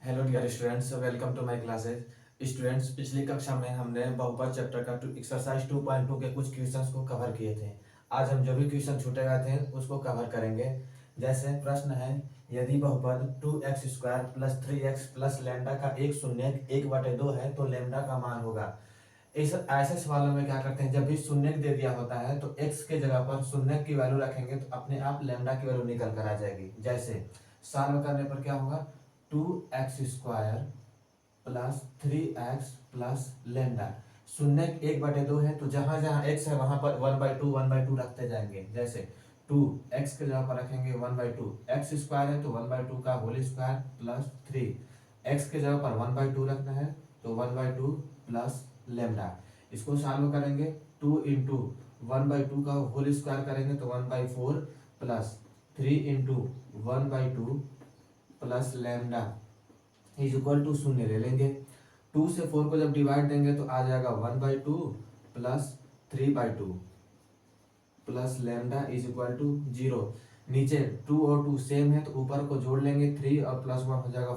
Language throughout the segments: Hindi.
Hello dear students, welcome to my classes. Students, पिछली कक्षा में हमने बहुपद चैप्टर का एक्सरसाइज 2.2 के कुछ क्वेश्चंस को कवर किए थे। आज हम जो भी क्वेश्चन छूटे गए थे उसको कवर करेंगे। जैसे प्रश्न है, यदि बहुपद 2x² plus 3x plus lambda का एक शून्यक 1/2 है तो लैम्डा का मान होगा। इस ऐसे सवालों में क्या करते हैं, जब भी शून्यक दे दिया होता है तो x के जगह पर शून्यक की वैल्यू रखेंगे तो अपने आप लैम्डा की वैल्यू निकल कर आ जाएगी। जैसे सॉल्व करने पर क्या होगा, 2x² plus 3x plus lambda. शून्य 1/2 है तो जहां जहां x है वहां पर 1/2 रखते जाएंगे। जैसे 2x के जगह पर रखेंगे 1/2, एक्स स्क्वायर है तो 1/2 का होल स्क्वायर प्लस 3, x के जगह पर 1/2 रखना है तो 1/2 प्लस लेमडा। इसको सॉल्व करेंगे, 2 इंटू 1/2 का होल स्क्वायर करेंगे तो 1/4 plus 3 into 1/2 plus lambda is equal to शून्य ले लेंगे। 2 से 4 को जब डिवाइड देंगे तो आ जाएगा 1/2 plus 3/2 plus lambda is equal to 0। नीचे 2 और 2 सेम है तो ऊपर को जोड़ लेंगे, 3 और प्लस 1 हो जाएगा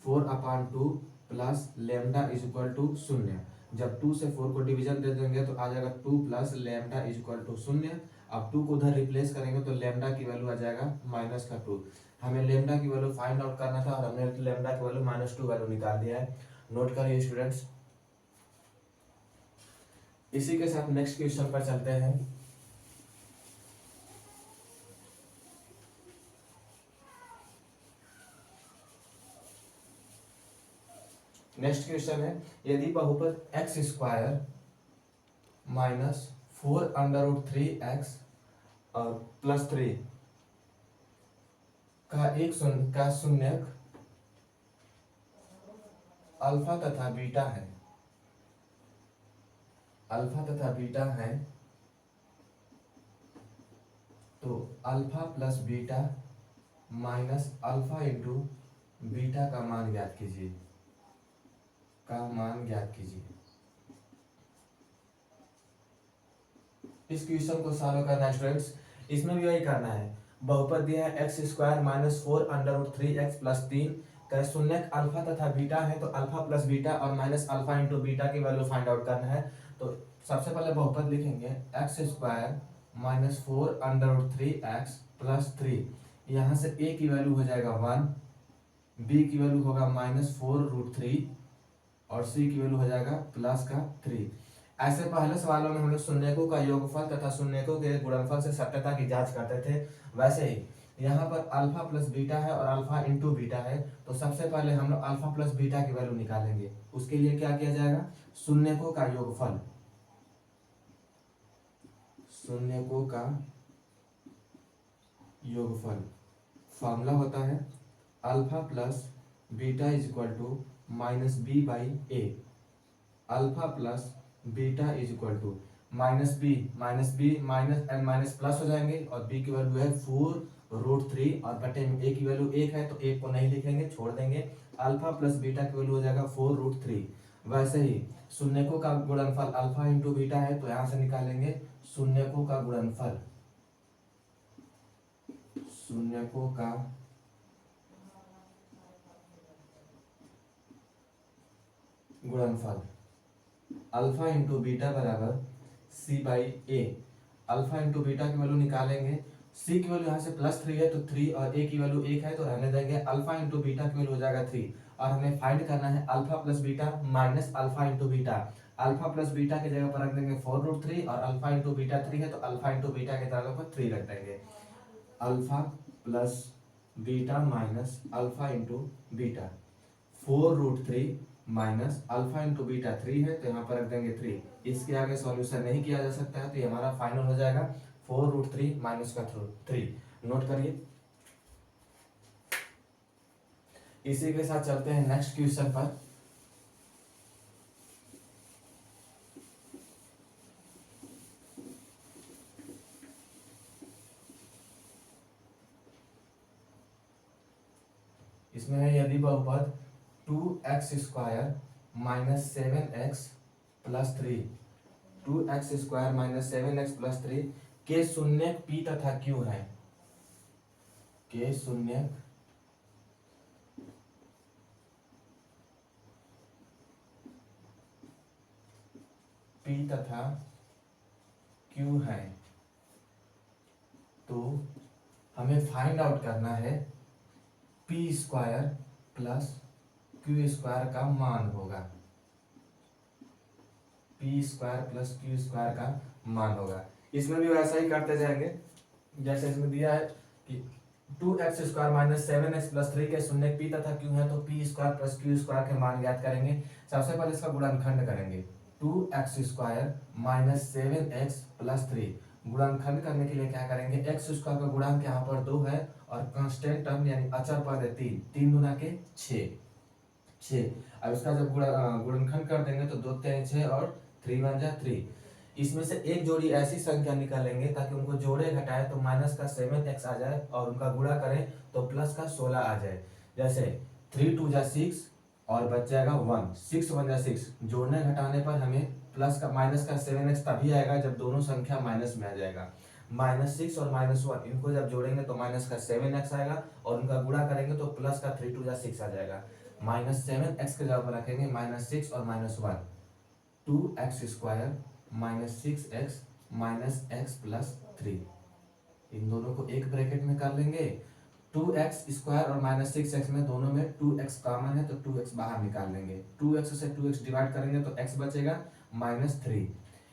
4/2 plus lambda is equal to शून्य। जब 2 से 4 को डिवीजन दे देंगे तो आ जाएगा 2 plus lambda is equal to शून्य। अब 2 को उधर रिप्लेस करेंगे तो लैम्डा की वैल्यू आ जाएगा -2। हमें लैम्डा की वैल्यू फाइंड आउट करना था और हमने लैम्डा की वैल्यू -2 वैल्यू निकाल दिया है। नोट करिए स्टूडेंट्स। इसी के साथ नेक्स्ट क्वेश्चन पर चलते हैं। नेक्स्ट क्वेश्चन है, यदि बहुपद x² -4√3x और प्लस 3 का शून्यक अल्फा तथा बीटा है तो alpha plus beta minus alpha into beta का मान ज्ञात कीजिए। इस क्वेश्चन को सॉल्व करना है स्टूडेंट्स। इसमें भी वही करना है। बहुपद दिया है x² -4√3x प्लस 3 का शून्यक अल्फा तथा बीटा है तो अल्फा प्लस बीटा और माइनस अल्फा इंटू बीटा की वैल्यू फाइंड आउट करना है। तो सबसे पहले बहुपद लिखेंगे x² -4√3x प्लस 3। यहाँ से a की वैल्यू हो जाएगा 1, b की वैल्यू होगा -4√3 और c की वैल्यू हो जाएगा प्लस का 3। ऐसे पहले सवालों में हम लोग शून्यकों का योगफल तथा शून्यकों के गुणनफल से सत्यता की जांच करते थे। वैसे ही यहाँ पर अल्फा प्लस बीटा है और अल्फा इंटू बीटा है तो सबसे पहले हम लोग अल्फा प्लस बीटा की वैल्यू निकालेंगे। उसके लिए क्या किया जाएगा, शून्यकों का योगफल फॉर्मूला होता है alpha plus beta is equal to -b/a। Alpha plus beta is equal to -b minus plus हो जाएंगे और b की वैल्यू है 4√3 और बटे में a की वैल्यू 1 है तो 1 को नहीं लिखेंगे, छोड़ देंगे। अल्फा प्लस बीटा की वैल्यू हो जाएगा 4√3। वैसे ही शून्यकों का गुणनफल अल्फा इंटू बीटा है तो यहां से निकालेंगे शून्यकों का गुणनफल अल्फा इंटू बीटा बराबर c/a। अल्फा इंटू बीटा की वैल्यू निकालेंगे, c की वैल्यू यहाँ से +3 है तो 3 और a की वैल्यू 1 है तो रहने देंगे। अल्फा इंटू बीटा की वैल्यू हो जाएगा 3 और हमें फाइंड करना है alpha plus beta minus alpha into beta. Alpha plus beta की जगह पर रख देंगे 4√3 और अल्फा इंटू बीटा 3 है तो अल्फा इंटू बीटा की जगह पर 3 रख देंगे। Alpha plus beta minus alpha into beta 4√3 minus alpha into beta 3 है तो यहाँ पर रख देंगे 3। इसके आगे सॉल्यूशन नहीं किया जा सकता है तो ये हमारा फाइनल हो जाएगा 4√3 माइनस का 3। नोट करिए। इसी के साथ चलते हैं नेक्स्ट क्वेश्चन पर। इसमें है, यदि बहुपद 2x² -7x plus 3 2x² -7x plus 3 के शून्यक p तथा q है, के शून्यक तथा q है, तो हमें फाइंड आउट करना है p square plus q square का मान होगा, p square plus q square का मान होगा। इसमें भी वैसा ही करते जाएंगे जैसे इसमें दिया है कि 2x square minus 7x plus 3 के शून्य p तथा q है, तो p square plus q square के मान ज्ञात करेंगे। सबसे पहले इसका गुणनखंड करेंगे, 2x square minus 7x plus 3। गुणनखंड करने के लिए क्या करेंगे, x स्क्वायर का गुणांक यहाँ पर 2 है और कांस्टेंट टर्म यानी अचर पद है 3, 3 गुना के 6। अब इसका जब गुणनखंड कर देंगे तो 2 3 6 और 3 1 जा 3। इसमें से एक जोड़ी ऐसी संख्या निकालेंगे ताकि उनको जोड़े घटाए तो माइनस का 7x आ जाए और उनका गुणा करें तो प्लस का 16 आ जाए। जैसे 3 2 जा 6 और बच जाएगा 1, 6 1 जा 6। जोड़ने घटाने पर हमें प्लस का माइनस का 7x तभी आएगा जब दोनों संख्या माइनस में आ जाएगा। -6 और -1 इनको जब जोड़ेंगे तो माइनस का 7x आएगा और उनका गुणा करेंगे तो प्लस का 3 2 जा 6 आ जाएगा। -7x के जगह पर रखेंगे -6 और -1, 2x square -6x minus x plus 3। इन दोनों को एक ब्रैकेट में कर लेंगे। 2x स्क्वायर और -6x में दोनों में 2x कॉमन है तो 2x बाहर निकाल लेंगे। 2x से 2x डिवाइड करेंगे तो x बचेगा -3।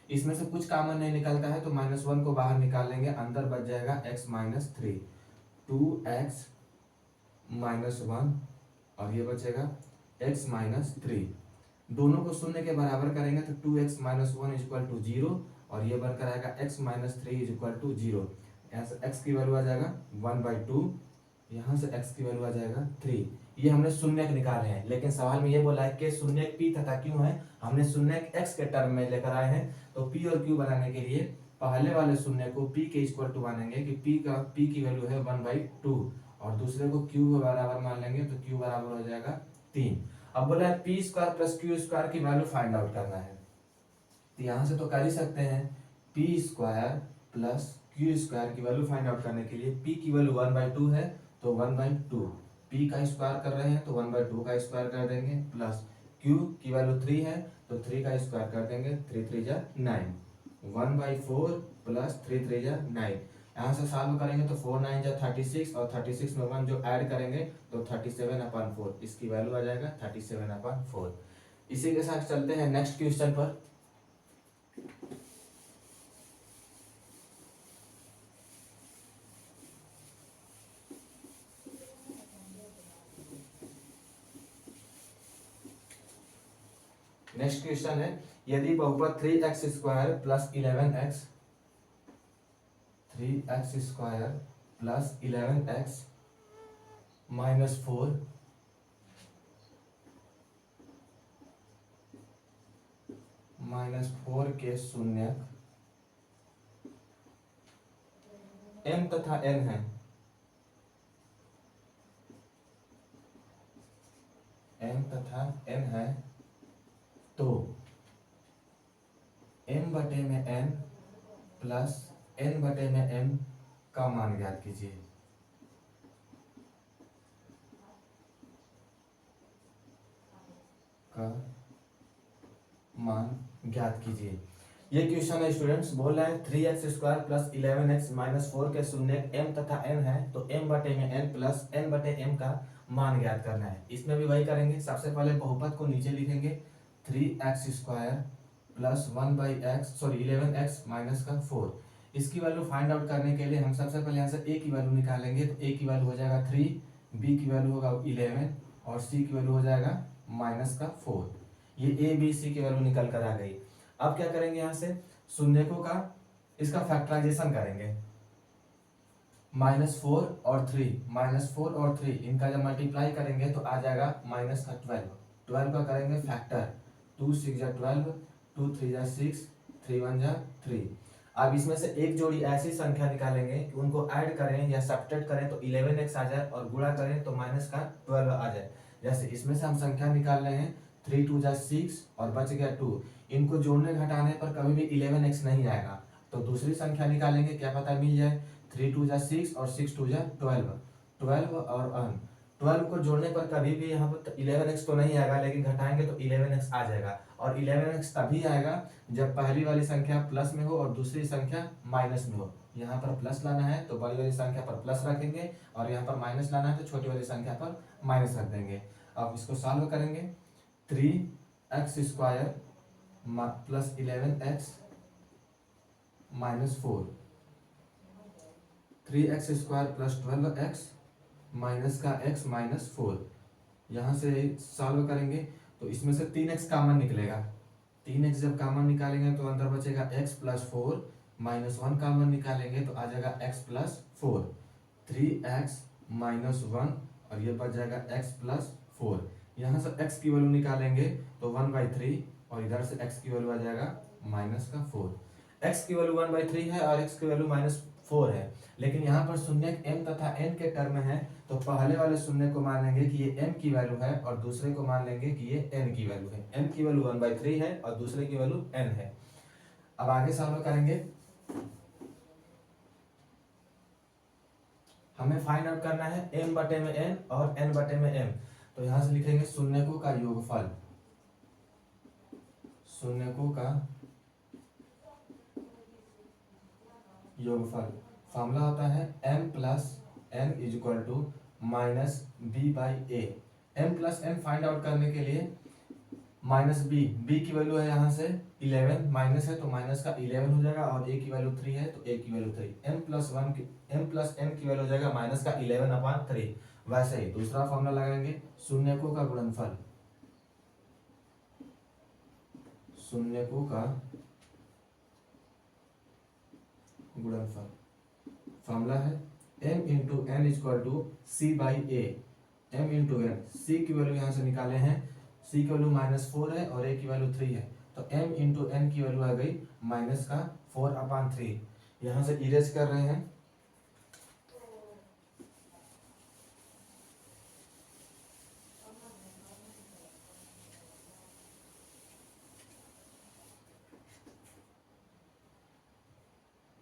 इसमें से कुछ कॉमन नहीं निकलता है तो -1 को बाहर निकाल लेंगे, अंदर बच जाएगा x -3। 2x -1 और ये बचेगा x -3। दोनों को शून्य के बराबर करेंगे तो 2x - 1 = 0 और ये बनकर आएगा x - 3 = 0। यहाँ से x की वैल्यू आ जाएगा 1/2, यहाँ से x की वैल्यू आ जाएगा 3। ये हमने शून्य निकाले हैं, लेकिन सवाल में ये बोला है कि शून्य p तथा q है, हमने शून्य x के टर्म में लेकर आए हैं। तो p और q बनाने के लिए पहले वाले शून्य को p के इक्वल टू मानेंगे कि p की वैल्यू है 1/2 और दूसरे को q के बराबर मान लेंगे तो q बराबर हो जाएगा 3। अब बोला है P square plus Q square की वैल्यू फाइंड आउट करना है, तो यहाँ से तो कर ही सकते हैं। P square plus Q square की वैल्यू फाइंड आउट करने के लिए पी की वैल्यू 1/2 है तो 1/2, पी का स्क्वायर कर रहे हैं तो 1/2 का स्क्वायर कर देंगे, प्लस क्यू की वैल्यू 3 है तो 3 का स्क्वायर कर देंगे, 3 3 जा 9, 1/4 प्लस 3 3 जा 9। यहाँ से सॉल्व करेंगे तो 4 9 जा 36 और 36 में 1 जो ऐड करेंगे तो 37/4, इसकी वैल्यू आ जाएगा 37/4। इसी के साथ चलते हैं नेक्स्ट क्वेश्चन पर। नेक्स्ट क्वेश्चन है, यदि बहुपद 3x square plus 11x 3x square plus 11x -4 -4 के शून्यक m तथा n है, m तथा n है, तो m/n प्लस n/m का मान ज्ञात कीजिए। का मान ज्ञात कीजिए। ये क्वेश्चन है स्टूडेंट्स, बोल रहे हैं 3x स्क्वायर प्लस 11x -4 के शून्य m तथा n है, तो m/n प्लस n/m का मान ज्ञात करना है। इसमें भी वही करेंगे, सबसे पहले बहुपद को नीचे लिखेंगे 3x square plus 11x minus का 4। इसकी वैल्यू फाइंड आउट करने के लिए हम सबसे पहले यहाँ से a की वैल्यू निकालेंगे, तो a की वैल्यू हो जाएगा 3, b की वैल्यू होगा 11 और c की वैल्यू हो जाएगा -4। ये a b c की वैल्यू निकल कर आ गई। अब क्या करेंगे, यहाँ से शून्यकों का इसका फैक्टराइजेशन करेंगे, -4 और 3 इनका जब मल्टीप्लाई करेंगे तो आ जाएगा -12 का करेंगे फैक्टर, 2 6 जा 12, 2 3 जा 6, 3 1 जा 3। अब इसमें से एक जोड़ी ऐसी संख्या निकालेंगे कि उनको ऐड करें या सब्ट्रैक्ट करें तो 11x आ जाए और गुणा करें तो -12 आ जाए। जैसे इसमें से हम संख्या निकाल रहे हैं 3 2 जा 6 और बच गया 2, इनको जोड़ने घटाने पर कभी भी 11x नहीं आएगा, तो दूसरी संख्या निकालेंगे, क्या पता मिल जाए। 3 2 जा 6 और 6 2 जा 12, 12 और 12 को जोड़ने पर कभी भी यहाँ पर 11x तो नहीं आएगा, लेकिन घटाएंगे तो 11x आ जाएगा। और 11x तभी आएगा जब पहली वाली संख्या प्लस में हो और दूसरी संख्या माइनस में हो। यहाँ पर प्लस लाना है तो बड़ी वाली संख्या पर प्लस रखेंगे और यहाँ पर माइनस लाना है तो छोटी वाली संख्या पर माइनस रख देंगे। अब इसको सॉल्व करेंगे। 3x² plus 11x minus 4, 3x² plus 12x minus का x माइनस 4। यहाँ से सॉल्व करेंगे तो इसमें से 3x कॉमन निकलेगा। 3x जब कॉमन निकालेंगे तो अंदर बचेगा x प्लस 4, माइनस 1 कॉमन निकालेंगे तो आ जाएगा x प्लस 4, 3x माइनस 1 और ये बच जाएगा x प्लस 4। यहाँ से x की वैल्यू निकालेंगे तो 1/3 और इधर से x की वैल्यू आ जाएगा माइनस का 4। x की वैल्यू 1/3 है और x की वैल्यू माइनस 4 है, लेकिन यहाँ पर शून्य m तथा n के टर्म है तो पहले वाले शून्य को मान लेंगे कि ये m की वैल्यू है और दूसरे को मान लेंगे कि ये n की वैल्यू है। m की वैल्यू 1/3 है और दूसरे की वैल्यू n है। अब आगे सॉल्व करेंगे। हमें फाइंड आउट करना है m बटे में n और n बटे में m। तो यहां से लिखेंगे शून्यकों का योगफल। शून्यकों का योगफल फॉर्मूला होता है m plus n is equal to minus b by A. m plus n find out करने के लिए माइनस b की वैल्यू है यहाँ से 11, माइनस है तो माइनस का 11 हो जाएगा और a की वैल्यू 3 है तो a की वैल्यू 3। m प्लस n की वैल्यू हो जाएगा माइनस का 11/3। वैसे ही दूसरा फॉर्मूला लगाएंगे शून्यकों का गुणनफल। शून्यकों का गुणनफल फॉर्मूला है m into n equal to c by A. m into n, c की वैल्यू यहाँ से निकाले हैं, c की वैल्यू -4 है और a की वैल्यू 3 है तो m इंटू n की वैल्यू आ गई माइनस का 4/3। यहाँ से इरेज कर रहे हैं।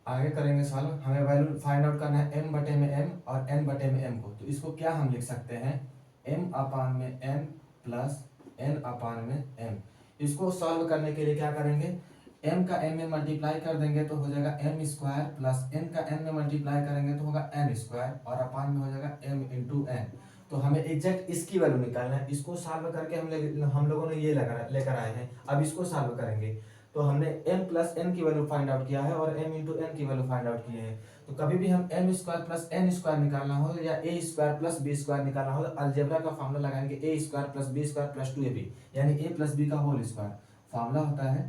आगे करेंगे सॉल्व। हमें वैल्यू फाइंड आउट करना है m बटे में m और n बटे में m को। तो इसको क्या हम लिख सकते हैं, m अपान में n प्लस n अपान में m। इसको सॉल्व करने के लिए क्या करेंगे, m का m में मल्टीप्लाई कर देंगे तो हो जाएगा m² प्लस n का n में मल्टीप्लाई करेंगे तो होगा n² और अपान में हो जाएगा m इंटू n। तो हमें एग्जैक्ट इसकी वैल्यू निकालना है। इसको सॉल्व करके हम लोगों ने ये लेकर आए हैं। अब इसको सॉल्व करेंगे तो हमने m प्लस n की वैल्यू फाइंड आउट किया है और m इंटू n की वैल्यू फाइंड आउट किए हैं। तो कभी भी हम m² प्लस n² निकालना हो या a² प्लस b² निकालना हो तो अलजेब्रा का फॉर्मूला लगाएंगे a² plus b² plus 2ab, यानी a प्लस b का होल स्क्वायर। फॉर्मूला होता है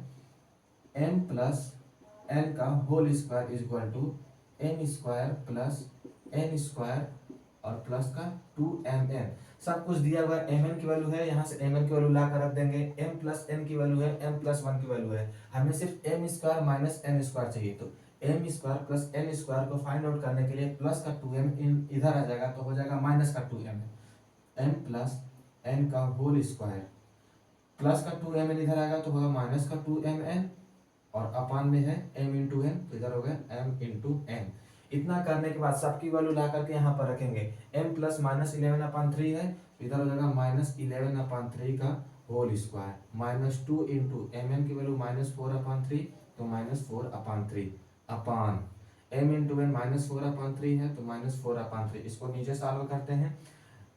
m प्लस n का whole square is equal to m² plus n² और प्लस का 2mn। सब कुछ दिया हुआ है। mn की वैल्यू है, यहाँ से mn की वैल्यू ला कर रख देंगे। m प्लस n की वैल्यू है, m प्लस 1 की वैल्यू है। हमें सिर्फ m² माइनस n² चाहिए। तो m² प्लस n² को फाइंड आउट करने के लिए प्लस का 2m इधर आ जाएगा तो हो जाएगा माइनस का 2m। m प्लस n का होल स्क्वायर प्लस का 2mn इधर आएगा तो होगा माइनस का 2mn और अपान में है m इंटू n तो इधर हो गया m इंटू n। इतना करने के बाद सबकी वैल्यू ला करके यहाँ पर रखेंगे। m प्लस माइनस 11/3 है तो इधर हो जाएगा माइनस 11/3 का whole square minus 2 into mn की वैल्यू -4/3 तो -4/3 अपान m इंटू n -4/3 है तो -4/3। इसको नीचे सॉल्व करते हैं।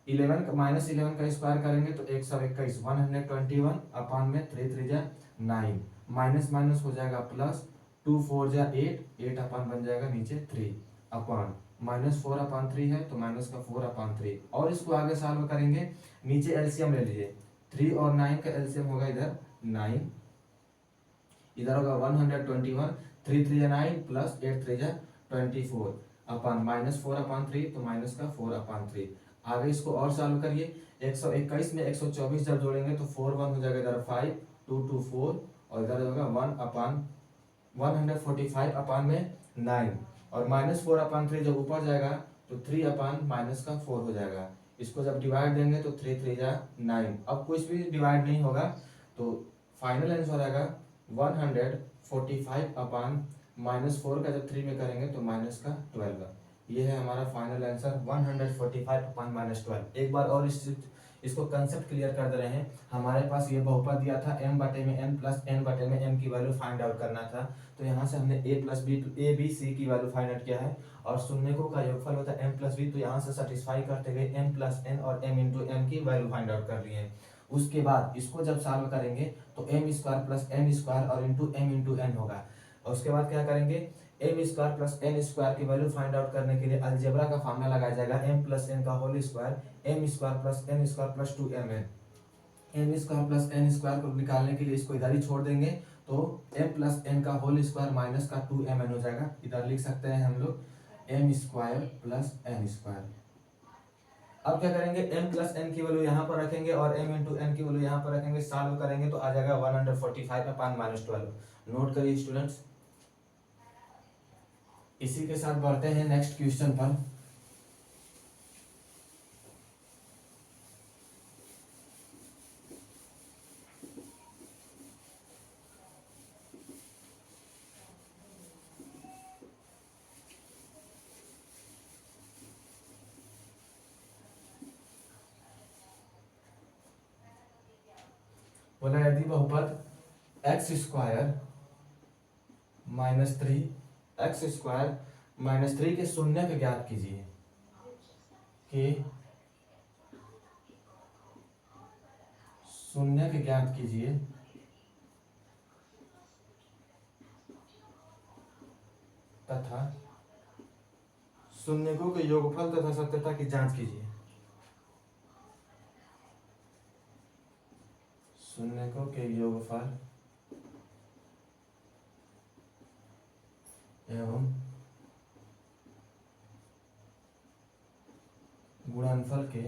11 का स्क्वायर करेंगे तो 121 121 अपान में 3 3 जा 9 माइनस माइनस हो जाएगा प्लस 2 4 जा 8 अपान बन जाएगा नीचे 3 अपान -4/3 है तो माइनस का 4/3। और इसको आगे सॉल्व करेंगे। नीचे एलसीएम ले लीजिए। 3 और 9 का एलसीएम होगा इधर 9, इधर होगा 121 3 3 जा 9 प्लस 8 3 जा 24 अपान -4/3 तो माइनस का 4/3। आगे इसको और सॉल्व करिए। 121 में 124 जब जोड़ेंगे तो 4 1 हो जाएगा इधर 5 2 2 4 और इधर होगा 1/145 अपान में 9 और -4/3 जब ऊपर जाएगा तो 3 अपान माइनस का 4 हो जाएगा। इसको जब डिवाइड देंगे तो 3 3 जा 9। अब कुछ भी डिवाइड नहीं होगा तो फाइनल आंसर आएगा 145 अपान -4 का जब 3 में करेंगे तो माइनस का 12। ये है हमारा फाइनल आंसर 145 अपान -12। एक बार और इसको कंसेप्ट क्लियर कर दे रहे हैं। हमारे पास ये बहुपद दिया था m बटे में n प्लस n बटे में m की वैल्यू फाइंड आउट करना था। तो यहाँ से हमने a plus B A B C की वैल्यू फाइंड आउट किया है और शून्यकों का योगफल होता है m प्लस बी। तो यहाँ से सेटिस्फाई करते हुए m प्लस n और m इंटू m की वैल्यू फाइंड आउट कर लिए हैं। उसके बाद इसको जब सॉल्व करेंगे तो m square plus n square और इंटू m इंटू n होगा। और उसके बाद क्या करेंगे, M square plus N square की वैल्यू फाइंड आउट करने के लिए अलजेब्रा का फॉर्मूला लगाया जाएगा m प्लस n का whole square m square plus n square plus 2mn। M square plus N square को निकालने के लिए इसको इधर ही छोड़ देंगे तो m प्लस n का होल स्क्वायर माइनस का 2mn हो जाएगा। इधर लिख सकते हैं हम लोग m square plus n square. अब क्या करेंगे, m प्लस n की वैल्यू यहाँ पर रखेंगे और m इंटू n की वैल्यू यहाँ पर रखेंगे, सॉल्व करेंगे तो आ जाएगा 145 अपॉन माइनस 12। नोट करिए स्टूडेंट्स। इसी के साथ बढ़ते हैं नेक्स्ट क्वेश्चन पर। बोला यदि बहुपद x square minus three x square minus three के शून्य को ज्ञात कीजिए कि शून्य के ज्ञात कीजिए तथा शून्यकों के योगफल तथा सत्यता की जांच कीजिए। शून्यकों के योगफल एवं गुणनफल के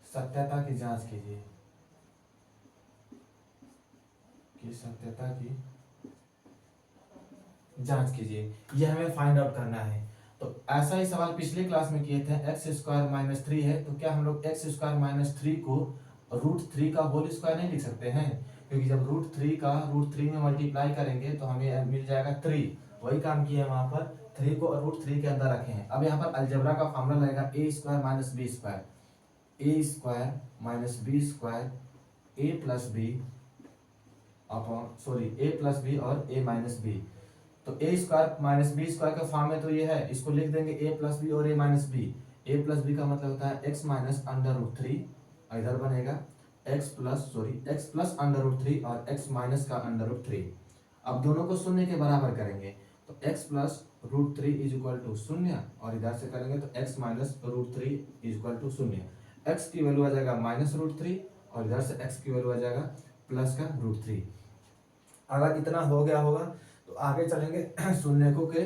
सत्यता की जांच कीजिए कि सत्यता की जांच कीजिए। यह हमें फाइंड आउट करना है। तो ऐसा ही सवाल पिछले क्लास में किए थे। एक्स स्क्वायर माइनस थ्री है तो क्या हम लोग एक्स स्क्वायर माइनस थ्री को रूट थ्री का होल स्क्वायर नहीं लिख सकते हैं, क्योंकि जब रूट थ्री का रूट थ्री में मल्टीप्लाई करेंगे तो हमें मिल जाएगा थ्री। वही काम किया वहां पर, थ्री को रूट थ्री के अंदर रखे हैं। अब यहाँ पर अलजेब्रा का फॉर्मूला लगेगा ए स्क्वायर माइनस बी स्क्वायर, ए स्क्वायर माइनस बी स्क्वायर ए प्लस बी अपॉन सॉरी ए प्लस बी और ए माइनस बी। तो ए स्क्वायर माइनस बी स्क्वायर का फॉर्म में तो ये है, इसको लिख देंगे ए प्लस बी और A minus B. A plus B का मतलब होता है X minus under root three, इधर बनेगा X plus under root three और एक्स माइनस का अंडर रूट थ्री। अब दोनों को शून्य के बराबर करेंगे तो X plus root three is equal to शून्य और इधर से करेंगे तो X minus root three is equal to शून्य। एक्स की वैल्यू आ जाएगा माइनस रूट थ्री और इधर से एक्स की वैल्यू आ जाएगा प्लस का रूट थ्री। अगर इतना हो गया होगा तो आगे चलेंगे शून्यकों के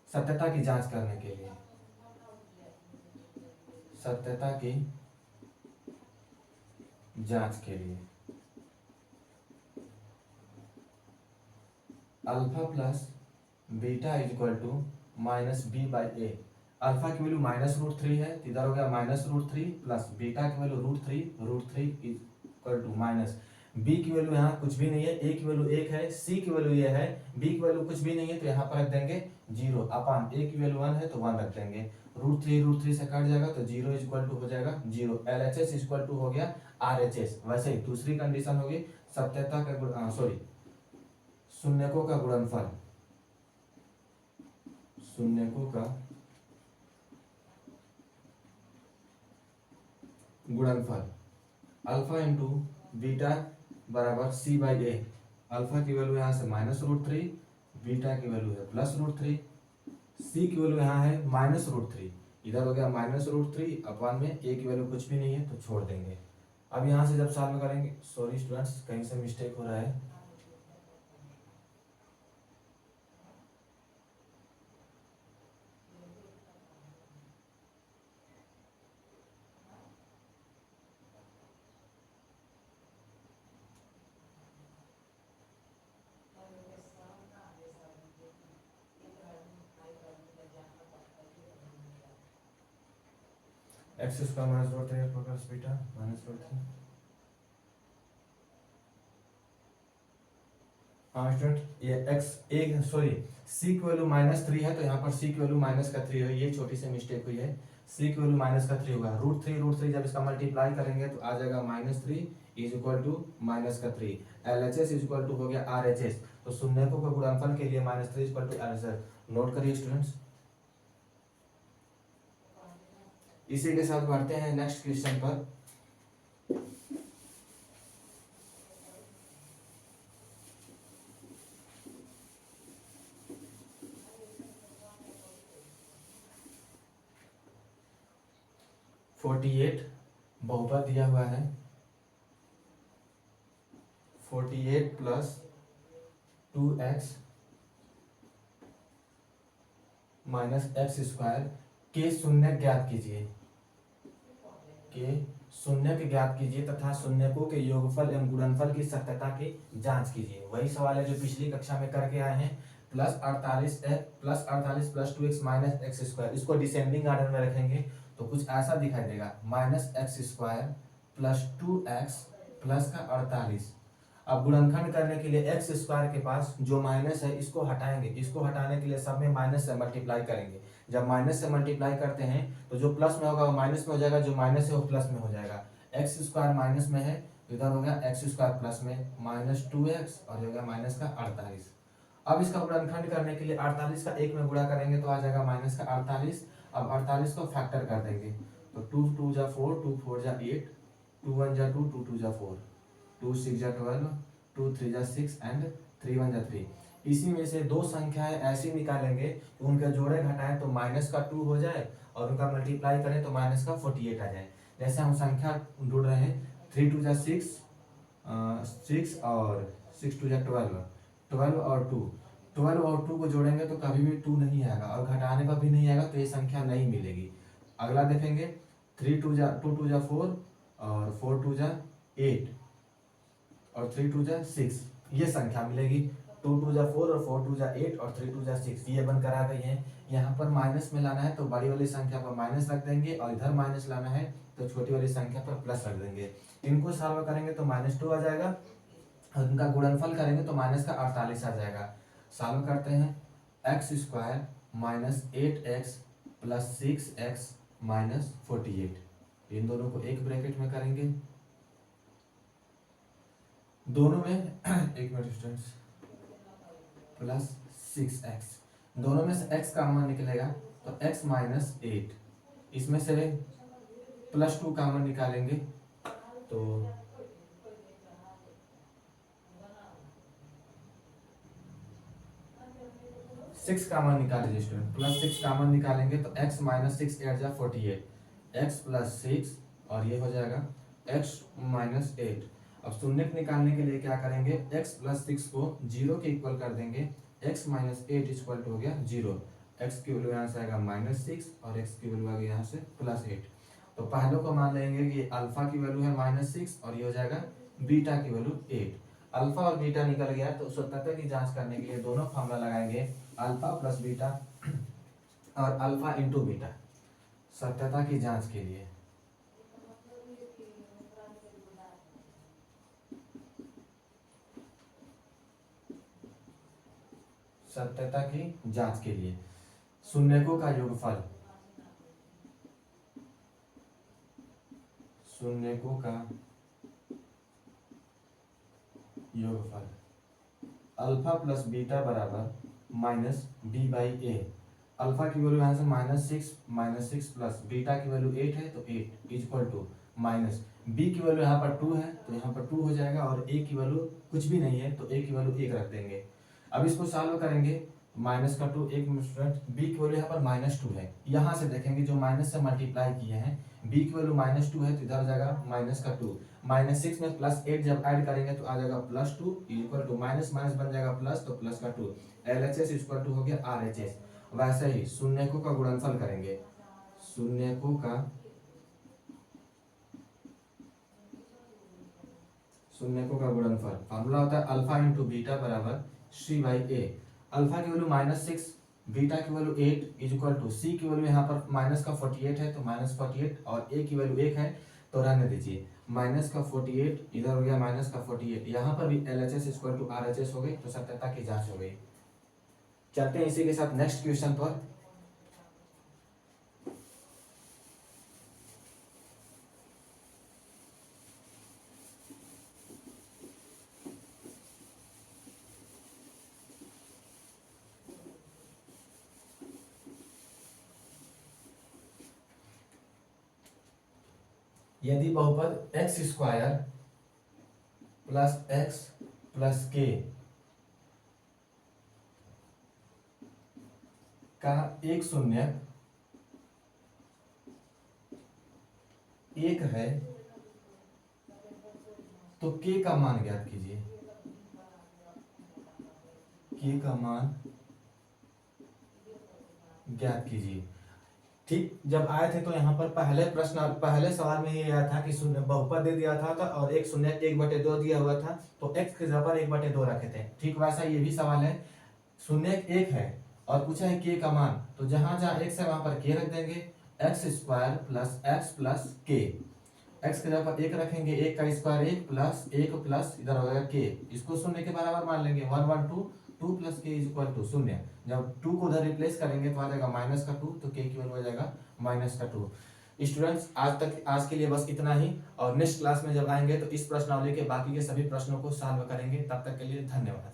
सत्यता की जांच करने के लिए। सत्यता की जांच के लिए alpha plus beta is equal to minus B by A. Alpha की वैल्यू माइनस रूट थ्री है, इधर हो गया minus root three plus beta की value root three is equal to minus B की वैल्यू यहाँ कुछ भी नहीं है, ए की वैल्यू एक है, सी की वैल्यू ये है, बी की वैल्यू कुछ भी नहीं है तो यहाँ पर रख देंगे जीरो अपान ए की वैल्यू वन है तो वन रख देंगे। रूट थ्री से कट जाएगा तो जीरो इज इक्वल टू हो जाएगा zero. L H S equal to हो गया आर एच एस। वैसे ही दूसरी कंडीशन होगी सत्यता का शून्यकों का गुणनफल, शून्यकों का गुणनफल अल्फा इंटू बीटा बराबर सी बाई ए। अल्फा की वैल्यू यहाँ से माइनस रूट थ्री, बीटा की वैल्यू है प्लस रूट थ्री, सी की वैल्यू यहाँ है माइनस रूट थ्री, इधर हो गया माइनस रूट थ्री अपॉन में ए की वैल्यू कुछ भी नहीं है तो छोड़ देंगे। अब यहाँ से जब सॉल्व करेंगे, सॉरी स्टूडेंट्स कहीं से मिस्टेक हो रहा है, X square minus root three plus beta minus root three. हाँ स्टूडेंट ये एक्स एक सॉरी सी की वैल्यू माइनस थ्री है तो यहाँ पर सी की वैल्यू माइनस का थ्री है, ये छोटी सी मिस्टेक हुई है। सी की वैल्यू -3 होगा, √3 जब इसका मल्टीप्लाई करेंगे तो आ जाएगा -3 is equal to -3। LHS is equal to हो गया RHS, तो शून्यकों के गुणनफल के लिए -3 इक्वल टू RHS नोट करिए स्टूडेंट्स। इसी के साथ बढ़ते हैं नेक्स्ट क्वेश्चन पर। बहुपद दिया हुआ है 48 + 2x - x² के शून्य ज्ञात कीजिए, के शून्य के ज्ञात कीजिए तथा शून्यकों के योगफल एवं गुणनफल की सत्यता की जांच कीजिए। वही सवाल है जो पिछली कक्षा में करके आए हैं। +48 + 2x - x², इसको डिसेंडिंग ऑर्डर में रखेंगे तो कुछ ऐसा दिखाई देगा, -x² + 2x प्लस का 48। अब गुणनखंड करने के लिए x² के पास जो माइनस है इसको हटाएंगे, इसको हटाने के लिए सब में माइनस से मल्टीप्लाई करेंगे। जब माइनस से मल्टीप्लाई करते हैं तो जो प्लस में होगा वो माइनस में हो जाएगा, जो माइनस है वो प्लस में हो जाएगा। x² माइनस में है तो इधर हो गया x² प्लस में -2x और हो गया -48। अब इसका गुणनखंड करने के लिए 48 का 1 में गुणा करेंगे तो आ जाएगा -48। अब 48 को फैक्टर कर देंगे तो 2 2 जा 4, 2 4 जा 8, 2 1 जा 2, 2 2 जा 4, 2 6 जा 12, 2 3 जा 6 एंड 3 1 जा 3। इसी में से दो संख्याएं ऐसी निकालेंगे कि उनके जोड़े घटाएं तो -2 हो जाए और उनका मल्टीप्लाई करें तो -48 आ जाए। जैसे हम संख्या ढूंढ रहे हैं, 3 2 जा 6, 6 और 6 2 जा 12, 12 और 2, 12 और 2 को जोड़ेंगे तो कभी भी 2 नहीं आएगा और घटाने पर भी नहीं आएगा, तो ये संख्या नहीं मिलेगी। अगला देखेंगे, 3 2 जा 4 और 4 2 जा 8 और 3 2 जा 6, ये संख्या मिलेगी। 2 2 जा 4 और 4 2 जा 8 और 3 2 जा 6, ये बनकर आ गई है। यहाँ पर माइनस में लाना है तो बड़ी वाली संख्या पर माइनस रख देंगे और इधर माइनस लाना है तो छोटी वाली संख्या पर प्लस रख देंगे। इनको सॉल्व करेंगे तो -2 आ जाएगा और इनका गुणनफल करेंगे तो -48 आ जाएगा। सॉल्व करते हैं, x² - 8x + 6x - 48, इन दोनों को एक ब्रैकेट में करेंगे। दोनों में एक मिनट स्टूडेंट्स, +6x, दोनों में से x कॉमन निकलेगा तो x - 8, इसमें से +2 कॉमन निकालेंगे तो 6 कॉमन निकाल लीजिए स्टूडेंट, +6 कॉमन निकालेंगे तो x - 6 8 जा 48, x + 6 और ये हो जाएगा x - 8। अब शून्य निकालने के लिए क्या करेंगे, x + 6 को 0 के इक्वल कर देंगे, x - 8 इक्वल हो गया 0, x की वैल्यू यहाँ से आएगा -6 और x की वैल्यू आ गई यहाँ से +8। तो पहले को मान लेंगे कि अल्फा की वैल्यू है -6 और ये हो जाएगा बीटा की वैल्यू 8। अल्फा और बीटा निकल गया तो सत्यता की जांच करने के लिए दोनों फॉर्मूला लगाएंगे, अल्फा + बीटा और अल्फा × बीटा, सत्यता की जांच के लिए। सत्यता की जांच के लिए शून्यकों का योगफल, शून्यकों का योगफल अल्फा + बीटा बराबर -b/a। अल्फा की वैल्यू यहाँ से -6 प्लस बीटा की वैल्यू 8 है तो 8 इक्वल टू माइनस बी की वैल्यू यहाँ पर 2 है तो यहाँ पर 2 हो जाएगा और ए की वैल्यू कुछ भी नहीं है तो ए की वैल्यू 1 रख देंगे। अब इसको सॉल्व करेंगे, -2, एक स्टूडेंट बी की वैल्यू यहाँ पर -2 है, यहाँ से देखेंगे जो माइनस से मल्टीप्लाई किए हैं, बी की वैल्यू -2 है तो इधर हो जाएगा -2, -6 में +8 जब ऐड करेंगे तो आ जाएगा +2 इक्वल टू माइनस माइनस बन जाएगा प्लस तो +2, LHS इक्वल टू हो गया RHS। वैसे ही शून्यकों का गुणनफल करेंगे, शून्यकों का गुणनफल फॉर्मूला होता है अल्फा × बीटा बराबर c/a। अल्फा की वैल्यू -6, बीटा की वैल्यू 8 इक्वल टू सी की वैल्यू यहाँ पर -48 है तो -48 और ए की वैल्यू 1 है तो रहने दीजिए, -48 इधर हो गया -48, यहाँ पर भी LHS इक्वल टू RHS हो गई तो सत्यता की जांच हो गई। चलते हैं इसी के साथ नेक्स्ट क्वेश्चन पर। यदि बहुपद x square plus x plus के का एक शून्य एक है तो के का मान ज्ञात कीजिए। के का मान ज्ञात कीजिए। ठीक, जब आए थे तो यहाँ पर पहले सवाल में ये आया था कि शून्य बहुपद दे दिया था और एक शून्य 1/2 दिया हुआ था, तो x के जगह पर 1/2 रखे थे। ठीक वैसा ये भी सवाल है, शून्य एक है और पूछा है के का मान, तो जहां जहां x है वहां पर के रख देंगे। X square plus x plus के, एक्स के जगह पर एक रखेंगे, एक का स्क्वायर एक प्लस इधर हो जाएगा के, इसको शून्य के बराबर मान लेंगे। 1 1 2 2 प्लस के इज इक्वल टू शून्य। जब 2 को उधर रिप्लेस करेंगे तो आ जाएगा -2, तो के की वैल्यू हो जाएगा -2। स्टूडेंट्स आज के लिए बस इतना ही, और नेक्स्ट क्लास में जब आएंगे तो इस प्रश्नावली के बाकी के सभी प्रश्नों को सॉल्व करेंगे। तब तक के लिए धन्यवाद।